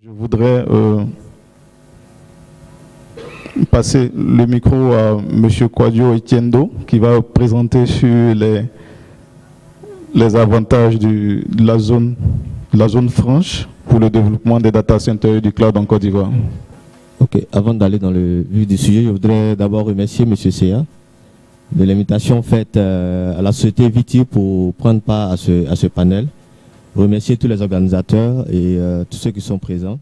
Je voudrais passer le micro à M. Kouadio Etiendo qui va présenter sur les avantages de la zone franche pour le développement des data centers et du cloud en Côte d'Ivoire. Ok, avant d'aller dans le vif du sujet, je voudrais d'abord remercier M. Seya de l'invitation faite à la société Viti pour prendre part à ce panel. Remercier tous les organisateurs et tous ceux qui sont présents.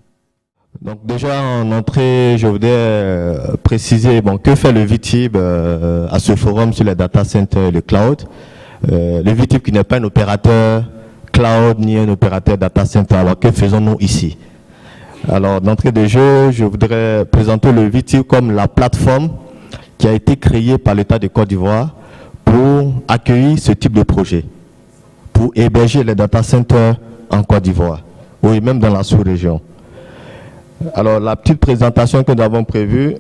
Donc déjà en entrée, je voudrais préciser que fait le VITIB à ce forum sur les data centers et le cloud. Le VITIB qui n'est pas un opérateur cloud ni un opérateur data center, alors que faisons-nous ici? Alors d'entrée de jeu, je voudrais présenter le VITIB comme la plateforme qui a été créée par l'État de Côte d'Ivoire pour accueillir ce type de projet, pour héberger les data centers en Côte d'Ivoire, oui, même dans la sous-région. Alors, la petite présentation que nous avons prévue,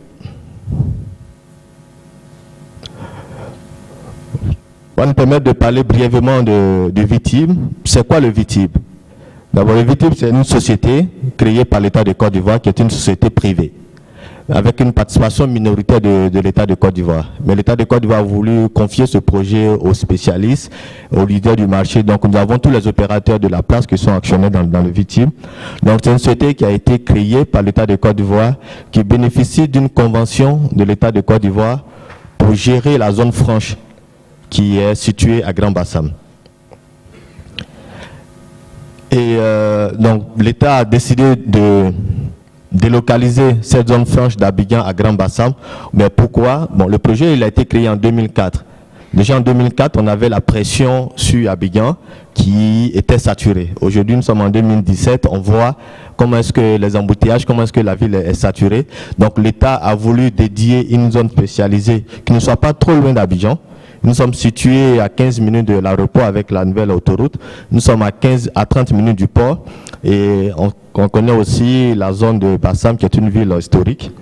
va nous permettre de parler brièvement de VITIB. C'est quoi le VITIB? D'abord, le VITIB, c'est une société créée par l'État de Côte d'Ivoire, qui est une société privée, avec une participation minoritaire de l'État de Côte d'Ivoire. Mais l'État de Côte d'Ivoire a voulu confier ce projet aux spécialistes, aux leaders du marché. Donc nous avons tous les opérateurs de la place qui sont actionnaires dans le VITIB. Donc c'est une société qui a été créée par l'État de Côte d'Ivoire, qui bénéficie d'une convention de l'État de Côte d'Ivoire pour gérer la zone franche qui est située à Grand Bassam. Et donc l'État a décidé de délocaliser cette zone franche d'Abidjan à Grand Bassam. Mais pourquoi? Le projet il a été créé en 2004. Déjà en 2004, on avait la pression sur Abidjan qui était saturée. Aujourd'hui, nous sommes en 2017, on voit comment est-ce que les embouteillages, comment est-ce que la ville est saturée. Donc l'État a voulu dédier une zone spécialisée qui ne soit pas trop loin d'Abidjan. Nous sommes situés à 15 minutes de l'aéroport avec la nouvelle autoroute. Nous sommes à 30 minutes du port. Et on connaît aussi la zone de Bassam qui est une ville historique.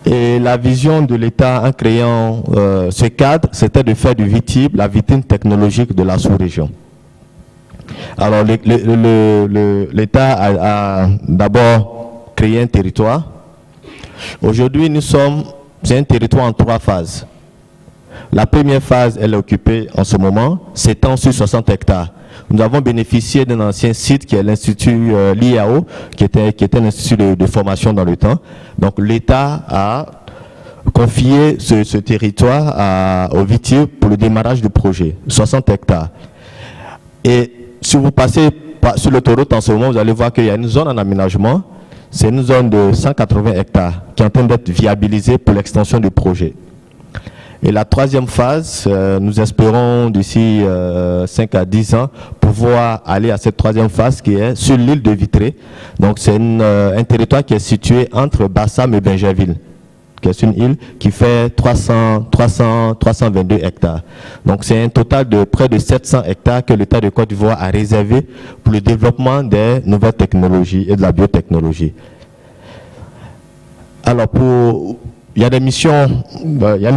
Et la vision de l'État en créant ce cadre, c'était de faire du VITIB la vitrine technologique de la sous-région. Alors l'État a d'abord créé un territoire. Aujourd'hui, c'est un territoire en 3 phases. La première phase, elle est occupée en ce moment, s'étend sur 60 hectares. Nous avons bénéficié d'un ancien site qui est l'Institut l'IAO, qui était un institut de formation dans le temps. Donc l'État a confié ce territoire au VITIB pour le démarrage du projet, 60 hectares. Et si vous passez sur l'autoroute en ce moment, vous allez voir qu'il y a une zone en aménagement. C'est une zone de 180 hectares qui est en train d'être viabilisée pour l'extension du projet. Et la troisième phase, nous espérons d'ici 5 à 10 ans pouvoir aller à cette troisième phase qui est sur l'île de Vitré. Donc c'est un territoire qui est situé entre Bassam et Bingerville, qui est une île qui fait 322 hectares. Donc c'est un total de près de 700 hectares que l'État de Côte d'Ivoire a réservé pour le développement des nouvelles technologies et de la biotechnologie. Alors il y a une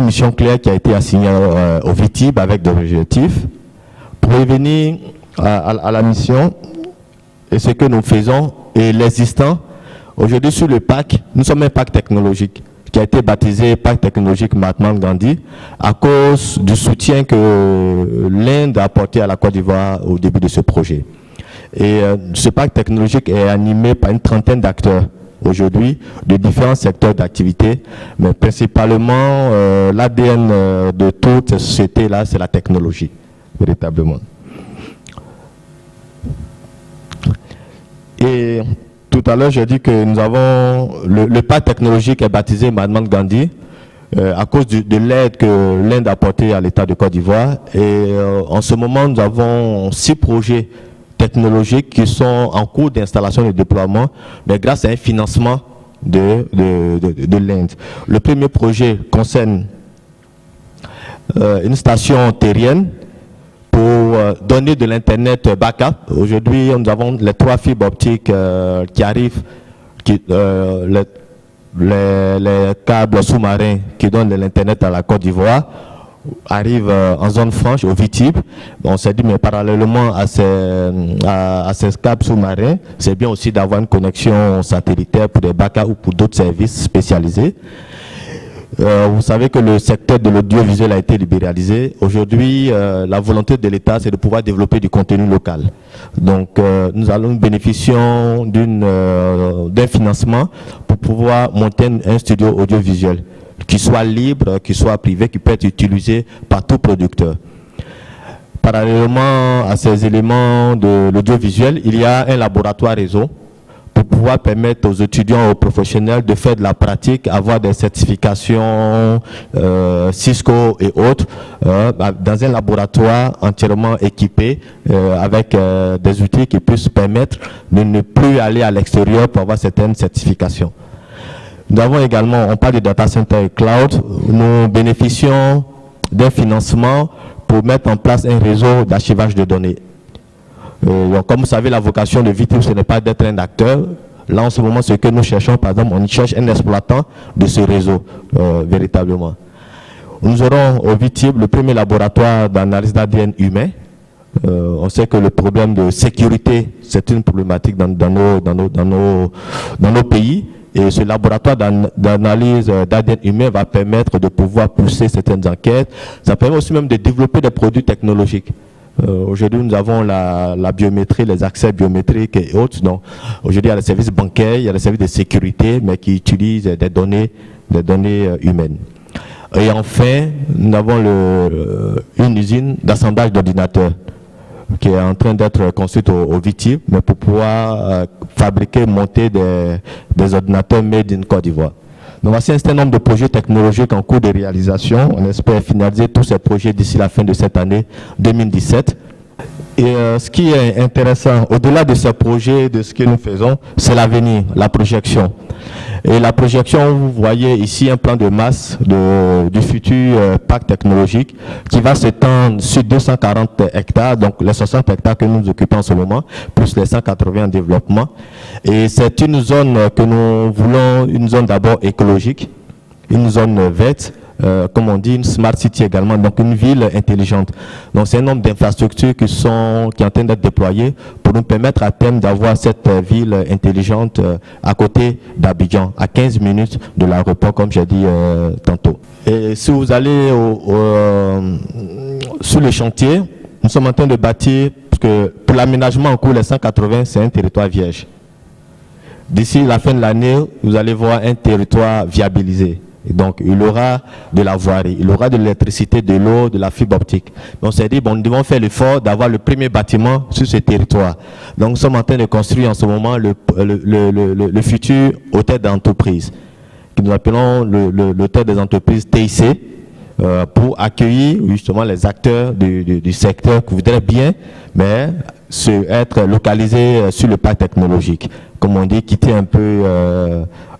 mission claire qui a été assignée au VITIB avec des objectifs. Pour revenir à la mission et ce que nous faisons et l'existant, aujourd'hui sur le PAC, nous sommes un PAC technologique qui a été baptisé PAC technologique Mahatma Gandhi à cause du soutien que l'Inde a apporté à la Côte d'Ivoire au début de ce projet. Et ce PAC technologique est animé par une trentaine d'acteurs aujourd'hui, de différents secteurs d'activité, mais principalement l'ADN de toutes ces sociétés-là, c'est la technologie, véritablement. Et tout à l'heure, j'ai dit que nous avons, le PAC technologique est baptisé Mahatma Gandhi, à cause de l'aide que l'Inde a apportée à l'État de Côte d'Ivoire. Et en ce moment, nous avons 6 projets technologiques qui sont en cours d'installation et de déploiement, mais grâce à un financement de l'Inde. Le premier projet concerne une station terrienne pour donner de l'Internet backup. Aujourd'hui, nous avons les 3 fibres optiques qui arrivent, les câbles sous-marins qui donnent de l'Internet à la Côte d'Ivoire. arrive en zone franche, au Vitib. On s'est dit, mais parallèlement à ces câbles sous-marins, c'est bien aussi d'avoir une connexion satellitaire pour des BACA ou pour d'autres services spécialisés. Vous savez que le secteur de l'audiovisuel a été libéralisé. Aujourd'hui, la volonté de l'État, c'est de pouvoir développer du contenu local. Donc, nous bénéficions d'un financement pour pouvoir monter un studio audiovisuel qui soit libre, qui soit privé, qui peut être utilisé par tout producteur. Parallèlement à ces éléments de l'audiovisuel, il y a un laboratoire réseau pour pouvoir permettre aux étudiants, aux professionnels de faire de la pratique, avoir des certifications Cisco et autres, dans un laboratoire entièrement équipé avec des outils qui puissent permettre de ne plus aller à l'extérieur pour avoir certaines certifications. Nous avons également, on parle de data center et cloud, nous bénéficions d'un financement pour mettre en place un réseau d'archivage de données. Comme vous savez, la vocation de Vitib, ce n'est pas d'être un acteur. Là, en ce moment, ce que nous cherchons, par exemple, on cherche un exploitant de ce réseau, véritablement. Nous aurons au Vitib le premier laboratoire d'analyse d'ADN humain. On sait que le problème de sécurité, c'est une problématique dans nos pays. Et ce laboratoire d'analyse d'ADN humain va permettre de pouvoir pousser certaines enquêtes. Ça permet aussi même de développer des produits technologiques. Aujourd'hui, nous avons la biométrie, les accès biométriques et autres. Donc, aujourd'hui, il y a les services bancaires, il y a les services de sécurité, mais qui utilisent des données humaines. Et enfin, nous avons une usine d'assemblage d'ordinateurs qui est en train d'être construite au Vitib, mais pour pouvoir fabriquer, monter des ordinateurs made in Côte d'Ivoire. Donc voici un certain nombre de projets technologiques en cours de réalisation. On espère finaliser tous ces projets d'ici la fin de cette année 2017. Et ce qui est intéressant, au-delà de ces projets, de ce que nous faisons, c'est l'avenir, la projection. Et la projection, vous voyez ici un plan de masse du futur parc technologique qui va s'étendre sur 240 hectares, donc les 60 hectares que nous occupons en ce moment, plus les 180 en développement. Et c'est une zone que nous voulons, une zone d'abord écologique, une zone verte, comme on dit, une smart city également, donc une ville intelligente. Donc c'est un nombre d'infrastructures qui sont en train d'être déployées pour nous permettre à terme d'avoir cette ville intelligente à côté d'Abidjan, à 15 minutes de l'aéroport, comme j'ai dit tantôt. Et si vous allez sur le chantier, nous sommes en train de bâtir, parce que pour l'aménagement en cours, les 180, c'est un territoire vierge. D'ici la fin de l'année, vous allez voir un territoire viabilisé. Et donc, il aura de la voirie, il aura de l'électricité, de l'eau, de la fibre optique. Donc, on s'est dit, bon, nous devons faire l'effort d'avoir le premier bâtiment sur ce territoire. Donc, nous sommes en train de construire en ce moment le futur hôtel d'entreprise, que nous appelons l'hôtel des entreprises TIC, pour accueillir justement les acteurs du secteur qui voudraient bien, mais être localisés sur le parc technologique. Comme on dit, quitter un peu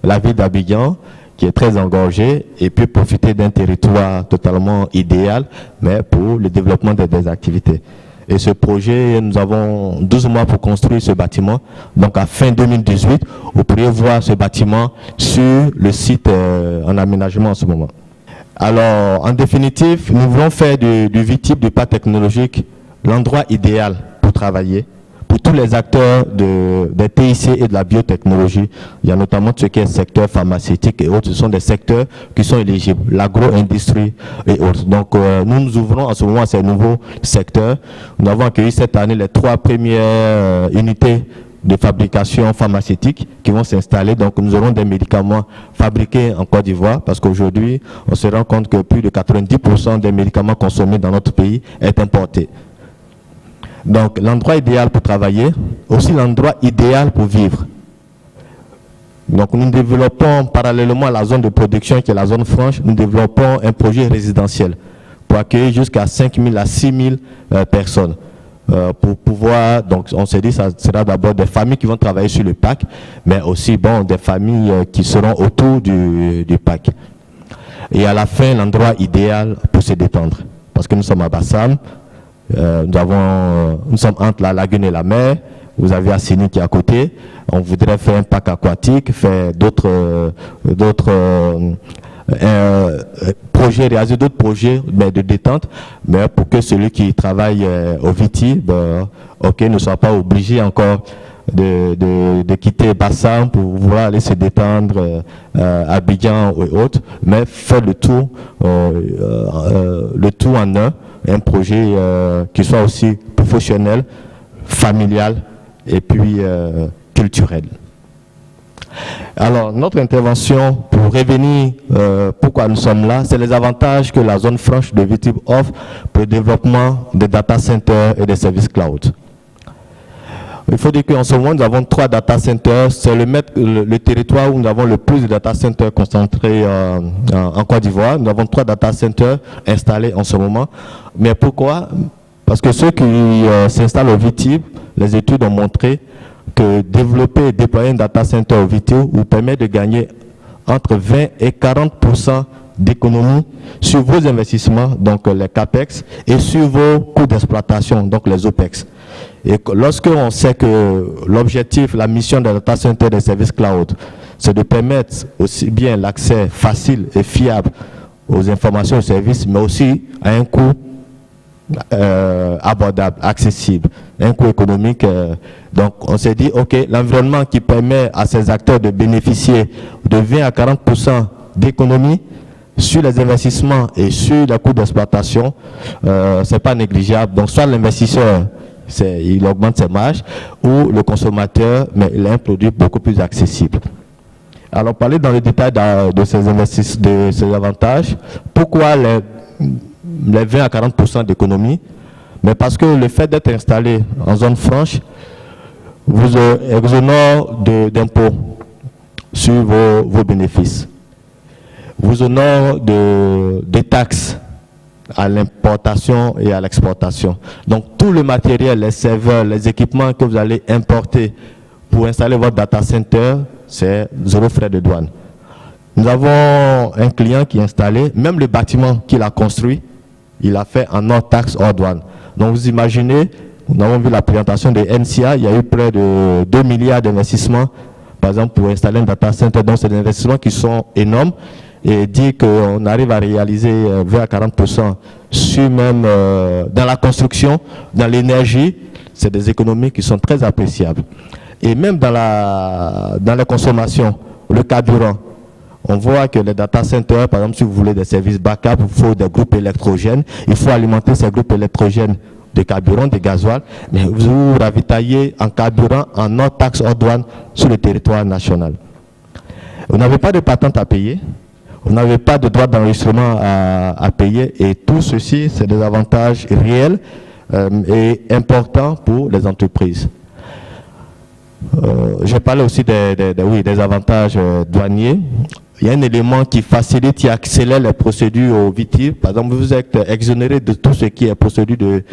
la ville d'Abidjan, qui est très engorgé, et puis profiter d'un territoire totalement idéal, mais pour le développement des activités. Et ce projet, nous avons 12 mois pour construire ce bâtiment. Donc à fin 2018, vous pourriez voir ce bâtiment sur le site en aménagement en ce moment. Alors, en définitive, nous voulons faire du Vitib, du parc technologique, l'endroit idéal pour travailler, pour tous les acteurs des TIC et de la biotechnologie. Il y a notamment ce qui est secteur pharmaceutique et autres. Ce sont des secteurs qui sont éligibles, l'agro-industrie et autres. Donc, nous nous ouvrons en ce moment à ces nouveaux secteurs. Nous avons accueilli cette année les 3 premières unités de fabrication pharmaceutique qui vont s'installer. Donc, nous aurons des médicaments fabriqués en Côte d'Ivoire parce qu'aujourd'hui, on se rend compte que plus de 90% des médicaments consommés dans notre pays est importé. Donc, l'endroit idéal pour travailler, aussi l'endroit idéal pour vivre. Donc, nous développons parallèlement à la zone de production qui est la zone franche, nous développons un projet résidentiel pour accueillir jusqu'à 5 000 à 6 000 personnes. Pour pouvoir, donc on s'est dit, ça sera d'abord des familles qui vont travailler sur le parc, mais aussi des familles qui seront autour du parc. Et à la fin, l'endroit idéal pour se détendre. Parce que nous sommes à Bassam, nous sommes entre la lagune et la mer, vous avez Assini qui est à côté, on voudrait faire un parc aquatique, faire d'autres réaliser d'autres projets mais de détente, mais pour que celui qui travaille au Viti ne soit pas obligé encore de quitter Bassam pour pouvoir aller se détendre à Abidjan et autres, mais faire le tout en un projet qui soit aussi professionnel, familial et puis culturel. Alors, notre intervention, pour revenir pourquoi nous sommes là, c'est les avantages que la zone franche de Viti offre pour le développement des data centers et des services cloud. Il faut dire qu'en ce moment, nous avons 3 data centers. C'est le territoire où nous avons le plus de data centers concentrés en Côte d'Ivoire. Nous avons 3 data centers installés en ce moment. Mais pourquoi? Parce que ceux qui s'installent au Viti, les études ont montré que développer et déployer un data center au Viti vous permet de gagner entre 20 et 40% d'économie sur vos investissements, donc les CAPEX, et sur vos coûts d'exploitation, donc les OPEX. Et lorsque on sait que l'objectif, la mission des data centers des services cloud, c'est de permettre aussi bien l'accès facile et fiable aux informations et aux services, mais aussi à un coût abordable, accessible, un coût économique. Donc on s'est dit, ok, l'environnement qui permet à ces acteurs de bénéficier de 20 à 40% d'économie sur les investissements et sur les coûts d'exploitation, c'est pas négligeable. Donc soit l'investisseur, il augmente ses marges, ou le consommateur, mais il a un produit beaucoup plus accessible. Alors, parler dans le détail de ces avantages. Pourquoi les 20 à 40% d'économie? Mais parce que le fait d'être installé en zone franche vous exonère d'impôts sur vos bénéfices, vous honore des taxes à l'importation et à l'exportation. Donc tout le matériel, les serveurs, les équipements que vous allez importer pour installer votre data center, c'est 0 frais de douane. Nous avons un client qui est installé, même le bâtiment qu'il a construit, il a fait en hors taxe, hors douane. Donc vous imaginez, nous avons vu la présentation de NCA, il y a eu près de 2 milliards d'investissements, par exemple pour installer un data center. Donc c'est des investissements qui sont énormes. Et dit qu'on arrive à réaliser 20 à 40% sur même dans la construction, dans l'énergie, c'est des économies qui sont très appréciables. Et même dans la consommation, le carburant, on voit que les data centers, par exemple, si vous voulez des services backup, il faut des groupes électrogènes, il faut alimenter ces groupes électrogènes de carburant, de gasoil, mais vous ravitaillez en carburant en hors taxe, hors douane sur le territoire national. Vous n'avez pas de patente à payer. Vous n'avez pas de droit d'enregistrement à payer, et tout ceci, c'est des avantages réels et importants pour les entreprises. J'ai parlé aussi des avantages douaniers. Il y a un élément qui facilite, qui accélère les procédures au Viti. Par exemple, vous êtes exonéré de tout ce qui est procédure de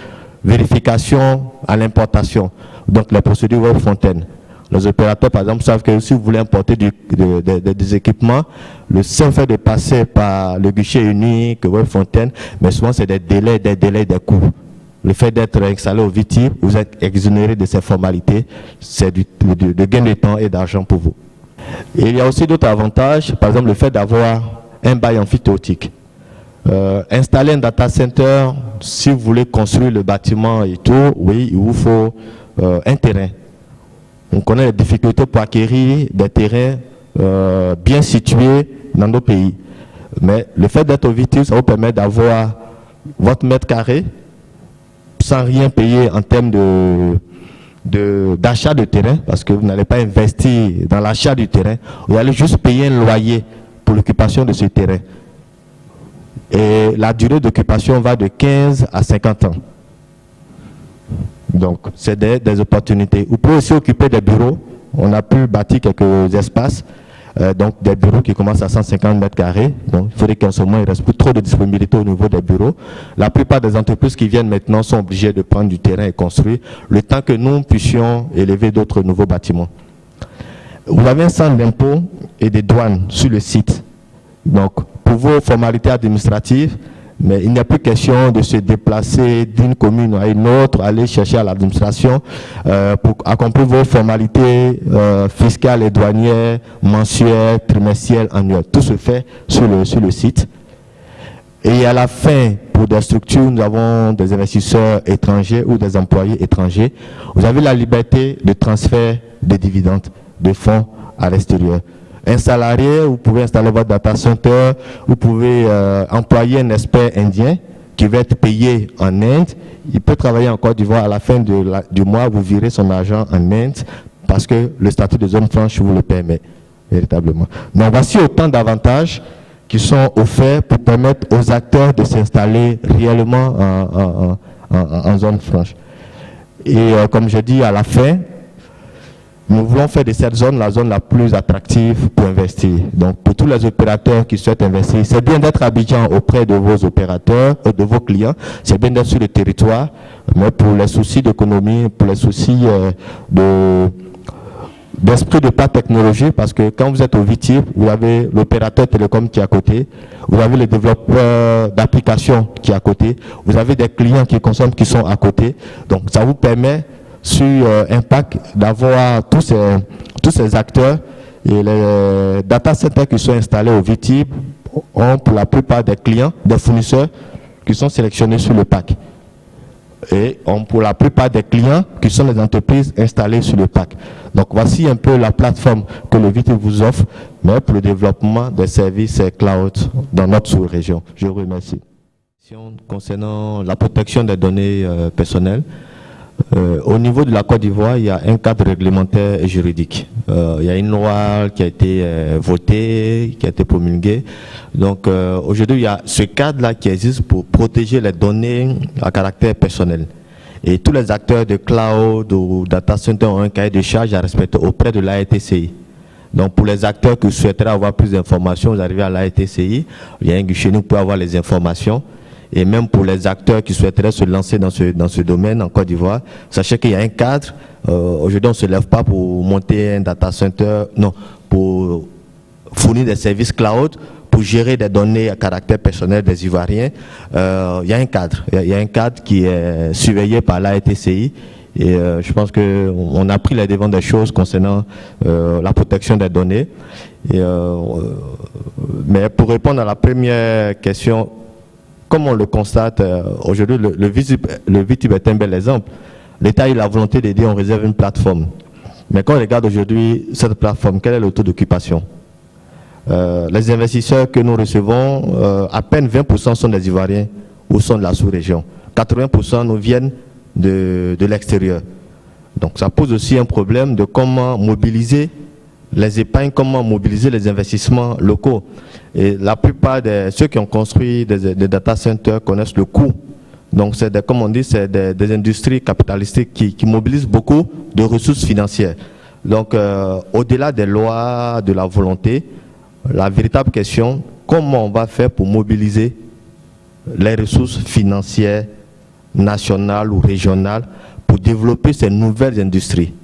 vérification à l'importation, donc les procédures Web Fontaine. Les opérateurs, par exemple, savent que si vous voulez importer des équipements, le simple fait de passer par le guichet unique, Web Fontaine, mais souvent c'est des délais, des coûts. Le fait d'être installé au Viti, vous êtes exonéré de ces formalités, c'est de gain de temps et d'argent pour vous. Et il y a aussi d'autres avantages, par exemple le fait d'avoir un bail amphithéotique. Installer un data center, si vous voulez construire le bâtiment et tout, oui, il vous faut un terrain. On connaît les difficultés pour acquérir des terrains bien situés dans nos pays. Mais le fait d'être au Viti, ça vous permet d'avoir votre mètre carré sans rien payer en termes d'achat de terrain, parce que vous n'allez pas investir dans l'achat du terrain, vous allez juste payer un loyer pour l'occupation de ce terrain. Et la durée d'occupation va de 15 à 50 ans. Donc, c'est des opportunités. Vous pouvez aussi occuper des bureaux. On a pu bâtir quelques espaces, donc des bureaux qui commencent à 150 mètres carrés. Donc, il faudrait qu'en ce moment, il ne reste plus trop de disponibilité au niveau des bureaux. La plupart des entreprises qui viennent maintenant sont obligées de prendre du terrain et construire, le temps que nous puissions élever d'autres nouveaux bâtiments. Vous avez un centre d'impôts et de douanes sur le site. Donc, pour vos formalités administratives, Mais il n'y a plus question de se déplacer d'une commune à une autre, aller chercher à l'administration pour accomplir vos formalités fiscales et douanières, mensuelles, trimestrielles, annuelles. Tout se fait sur le site. Et à la fin, pour des structures, nous avons des investisseurs étrangers ou des employés étrangers. Vous avez la liberté de transfert de dividendes, de fonds à l'extérieur. Un salarié, vous pouvez installer votre data center, vous pouvez employer un expert indien qui va être payé en Inde. Il peut travailler en Côte d'Ivoire. À la fin du mois, vous virez son argent en Inde parce que le statut de zone franche vous le permet véritablement. Donc voici autant d'avantages qui sont offerts pour permettre aux acteurs de s'installer réellement en zone franche. Et comme je dis à la fin, nous voulons faire de cette zone la zone la plus attractive pour investir. Donc, pour tous les opérateurs qui souhaitent investir, c'est bien d'être à Abidjan auprès de vos opérateurs, de vos clients. C'est bien d'être sur le territoire, mais pour les soucis d'économie, pour les soucis d'esprit de pas technologie, parce que quand vous êtes au VITIB, vous avez l'opérateur télécom qui est à côté, vous avez le développeur d'applications qui est à côté, vous avez des clients qui consomment qui sont à côté. Donc, ça vous permet sur Impact d'avoir tous ces acteurs, et les data centers qui sont installés au VITIB ont pour la plupart des clients, des fournisseurs qui sont sélectionnés sur le pack. Et ont pour la plupart des clients qui sont les entreprises installées sur le pack. Donc voici un peu la plateforme que le VITIB vous offre, mais pour le développement des services cloud dans notre sous-région. Je vous remercie. Concernant la protection des données personnelles, au niveau de la Côte d'Ivoire, il y a un cadre réglementaire et juridique. Il y a une loi qui a été votée, qui a été promulguée. Donc aujourd'hui, il y a ce cadre-là qui existe pour protéger les données à caractère personnel. Et tous les acteurs de cloud ou data center ont un cahier de charge à respecter auprès de l'ARTCI. Donc pour les acteurs qui souhaiteraient avoir plus d'informations, vous arrivez à l'ARTCI, il y a un guichet nous pour avoir les informations. Et même pour les acteurs qui souhaiteraient se lancer dans ce domaine en Côte d'Ivoire, sachez qu'il y a un cadre. Aujourd'hui, on ne se lève pas pour monter un data center, non, pour fournir des services cloud, pour gérer des données à caractère personnel des Ivoiriens. Il y a un cadre. Il y a un cadre qui est surveillé par l'ARTCI. Et je pense qu'on a pris les devants des choses concernant la protection des données. Mais pour répondre à la première question, comme on le constate aujourd'hui, le VITIB est un bel exemple. L'État a eu la volonté d'aider, on réserve une plateforme. Mais quand on regarde aujourd'hui cette plateforme, quel est le taux d'occupation? Les investisseurs que nous recevons, à peine 20% sont des Ivoiriens ou sont de la sous-région. 80% nous viennent de l'extérieur. Donc ça pose aussi un problème de comment mobiliser les épargnes, comment mobiliser les investissements locaux. Et la plupart de ceux qui ont construit des data centers connaissent le coût. Donc, comme on dit, c'est des industries capitalistiques qui mobilisent beaucoup de ressources financières. Donc, au-delà des lois, de la volonté, la véritable question, comment on va faire pour mobiliser les ressources financières nationales ou régionales pour développer ces nouvelles industries?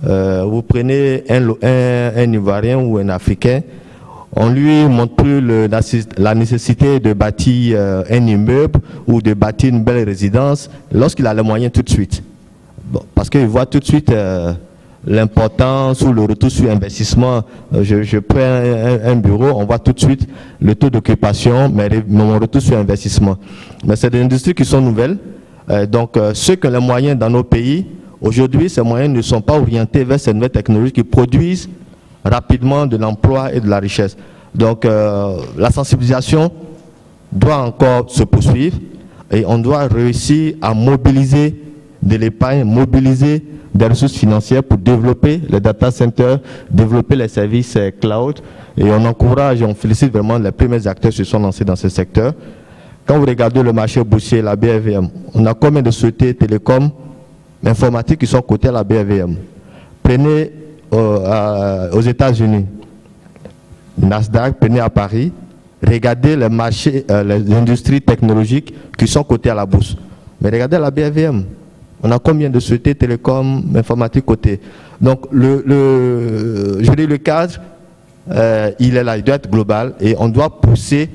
Vous prenez un Ivoirien ou un Africain, on lui montre plus la nécessité de bâtir un immeuble ou de bâtir une belle résidence lorsqu'il a les moyens tout de suite. Bon, parce qu'il voit tout de suite l'importance ou le retour sur investissement. Je prends un bureau, on voit tout de suite le taux d'occupation, mais mon retour sur investissement. Mais c'est des industries qui sont nouvelles. Donc ceux qui ont les moyens dans nos pays, aujourd'hui, ces moyens ne sont pas orientés vers ces nouvelles technologies qui produisent rapidement de l'emploi et de la richesse. Donc la sensibilisation doit encore se poursuivre et on doit réussir à mobiliser de l'épargne, mobiliser des ressources financières pour développer les data centers, développer les services cloud. Et on encourage et on félicite vraiment les premiers acteurs qui se sont lancés dans ce secteur. Quand vous regardez le marché boursier, la BRVM, on a combien de sociétés télécom, informatiques qui sont cotées à la BRVM? Prenez aux États-Unis, Nasdaq, prenez à Paris, regardez les marchés, les industries technologiques qui sont cotées à la bourse. Mais regardez la BRVM, on a combien de sociétés télécom, informatiques cotées? Donc je dis le cadre, il est là, il doit être global et on doit pousser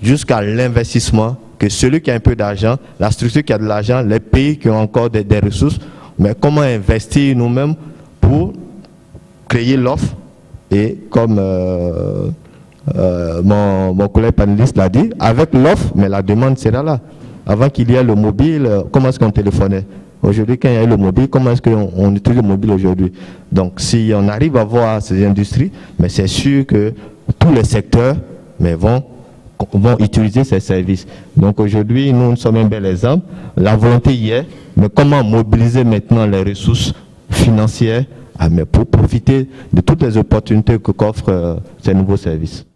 jusqu'à l'investissement, que celui qui a un peu d'argent, la structure qui a de l'argent, les pays qui ont encore des ressources, mais comment investir nous-mêmes pour créer l'offre. Et comme mon collègue panéliste l'a dit, avec l'offre, mais la demande sera là. Avant qu'il y ait le mobile, comment est-ce qu'on téléphonait? Aujourd'hui, quand il y a le mobile, comment est-ce qu'on utilise le mobile aujourd'hui? Donc, si on arrive à voir ces industries, mais c'est sûr que tous les secteurs vont utiliser ces services. Donc, aujourd'hui, nous sommes un bel exemple. La volonté y est, mais comment mobiliser maintenant les ressources financières mais pour profiter de toutes les opportunités qu'offrent ces nouveaux services.